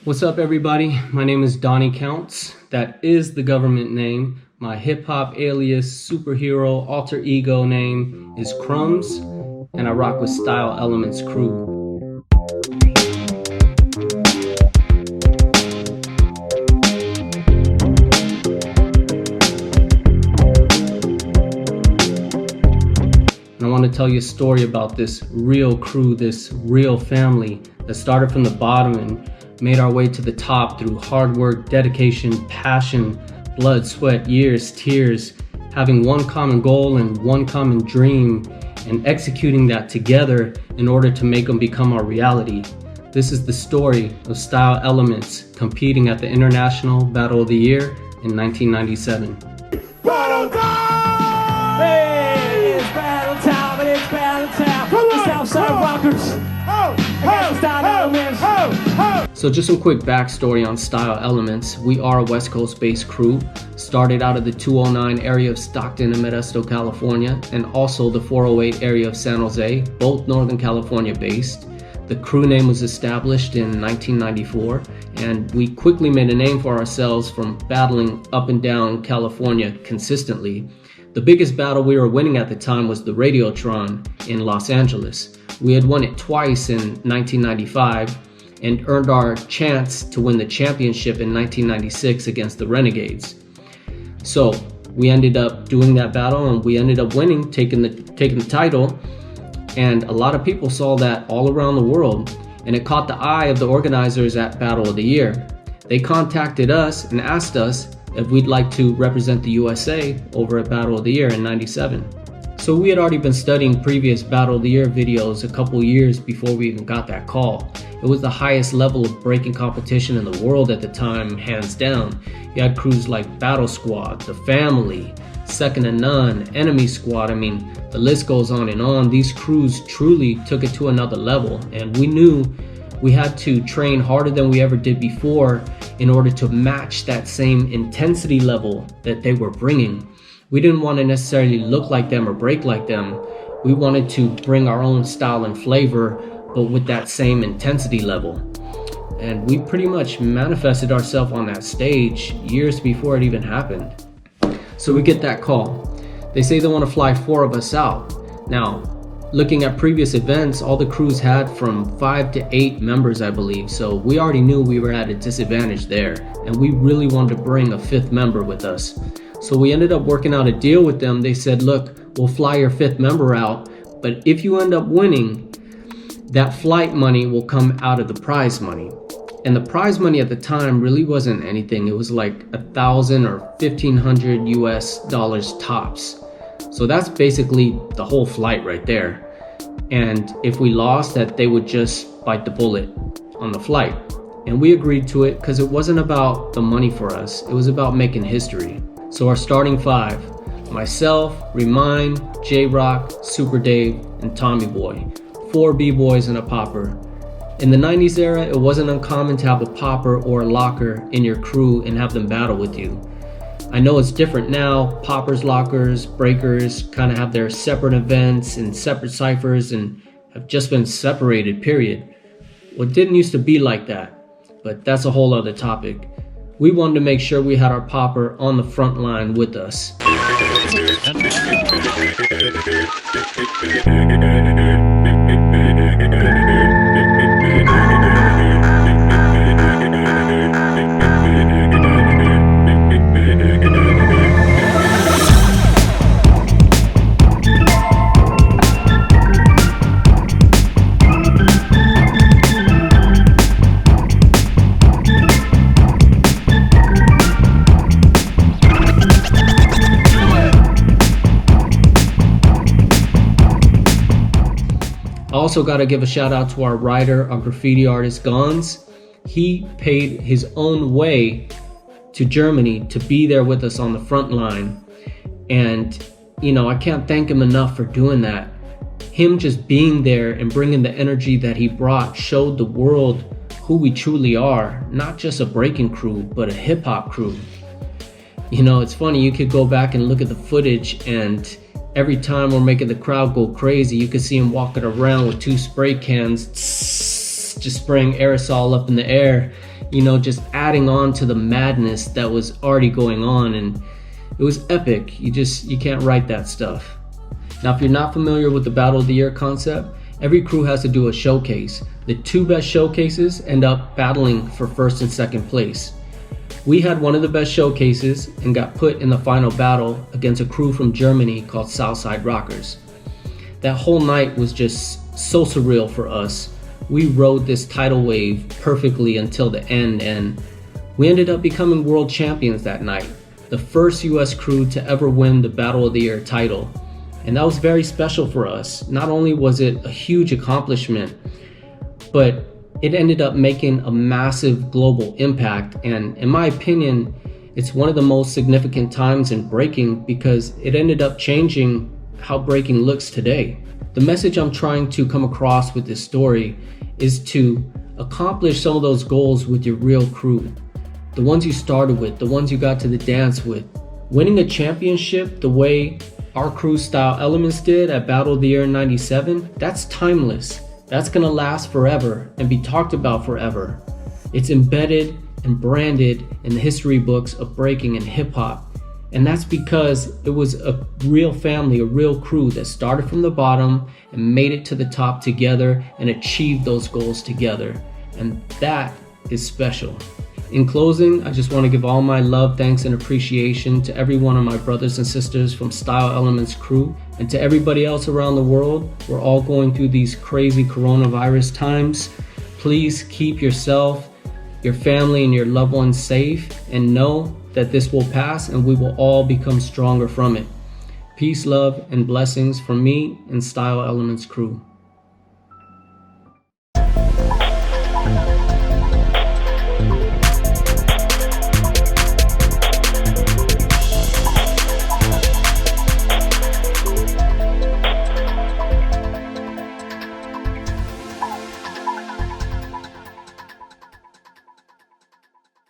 What's up, everybody? My name is Donnie Counts. That is the government name. My hip-hop alias, superhero, alter ego name is Crumbs, and I rock with Style Elements crew. And I want to tell you a story about this real crew, this real family that started from the bottom and made our way to the top through hard work, dedication, passion, blood, sweat, years, tears, having one common goal and one common dream, and executing that together in order to make them become our reality. This is the story of Style Elements competing at the International Battle of the Year in 1997. Battle time! Hey, it's battle time, and it's battle time. The Southside Rockers. Style Elements. So just some quick backstory on Style Elements. We are a West Coast based crew, started out of the 209 area of Stockton and Modesto, California, and also the 408 area of San Jose, both Northern California based. The crew name was established in 1994, and we quickly made a name for ourselves from battling up and down California consistently. The biggest battle we were winning at the time was the Radiotron in Los Angeles. We had won it twice in 1995 and earned our chance to win the championship in 1996 against the Renegades. So we ended up doing that battle and we ended up winning, taking the title. And a lot of people saw that all around the world, and it caught the eye of the organizers at Battle of the Year. They contacted us and asked us if we'd like to represent the USA over at Battle of the Year in '97. So we had already been studying previous Battle of the Year videos a couple years before we even got that call. It was the highest level of breaking competition in the world at the time, hands down. You had crews like Battle Squad, The Family, Second to None, Enemy Squad. I mean, the list goes on and on. These crews truly took it to another level, and we knew we had to train harder than we ever did before in order to match that same intensity level that they were bringing. We didn't want to necessarily look like them or break like them. We wanted to bring our own style and flavor, but with that same intensity level. And we pretty much manifested ourselves on that stage years before it even happened. So we get that call. They say they want to fly 4 of us out. Now, looking at previous events, all the crews had from 5 to 8 members, I believe. So we already knew we were at a disadvantage there, and we really wanted to bring a 5th member with us. So we ended up working out a deal with them. They said, look, we'll fly your 5th member out, but if you end up winning, that flight money will come out of the prize money. And the prize money at the time really wasn't anything. It was like $1,000 or $1,500 US tops. So that's basically the whole flight right there. And if we lost, that they would just bite the bullet on the flight. And we agreed to it because it wasn't about the money for us. It was about making history. So our starting 5, myself, Remind, J-Rock, Super Dave, and Tommy Boy. 4 B-boys and a popper. In the 90s era, it wasn't uncommon to have a popper or a locker in your crew and have them battle with you. I know it's different now. Poppers, lockers, breakers kind of have their separate events and separate ciphers and have just been separated, period. Well, it didn't used to be like that, but that's a whole other topic. We wanted to make sure we had our popper on the front line with us. Also got to give a shout out to our writer, our graffiti artist Gons. He paid his own way to Germany to be there with us on the front line. And, I can't thank him enough for doing that. Him just being there and bringing the energy that he brought showed the world who we truly are, not just a breaking crew, but a hip hop crew. It's funny, you could go back and look at the footage, and every time we're making the crowd go crazy, you could see him walking around with 2 spray cans, just spraying aerosol up in the air, just adding on to the madness that was already going on. And it was epic. You can't write that stuff. Now, if you're not familiar with the Battle of the Year concept, every crew has to do a showcase. The 2 best showcases end up battling for first and second place. We had one of the best showcases and got put in the final battle against a crew from Germany called Southside Rockers. That whole night was just so surreal for us. We rode this tidal wave perfectly until the end, and we ended up becoming world champions that night. The first US crew to ever win the Battle of the Year title. And that was very special for us. Not only was it a huge accomplishment, but it ended up making a massive global impact. And in my opinion, it's one of the most significant times in breaking because it ended up changing how breaking looks today. The message I'm trying to come across with this story is to accomplish some of those goals with your real crew. The ones you started with, the ones you got to the dance with. Winning a championship the way our crew Style Elements did at Battle of the Year in '97, that's timeless. That's gonna last forever and be talked about forever. It's embedded and branded in the history books of breaking and hip hop. And that's because it was a real family, a real crew that started from the bottom and made it to the top together and achieved those goals together. And that is special. In closing, I just want to give all my love, thanks, and appreciation to every one of my brothers and sisters from Style Elements crew, and to everybody else around the world. We're all going through these crazy coronavirus times. Please keep yourself, your family, and your loved ones safe, and know that this will pass and we will all become stronger from it. Peace, love, and blessings from me and Style Elements crew.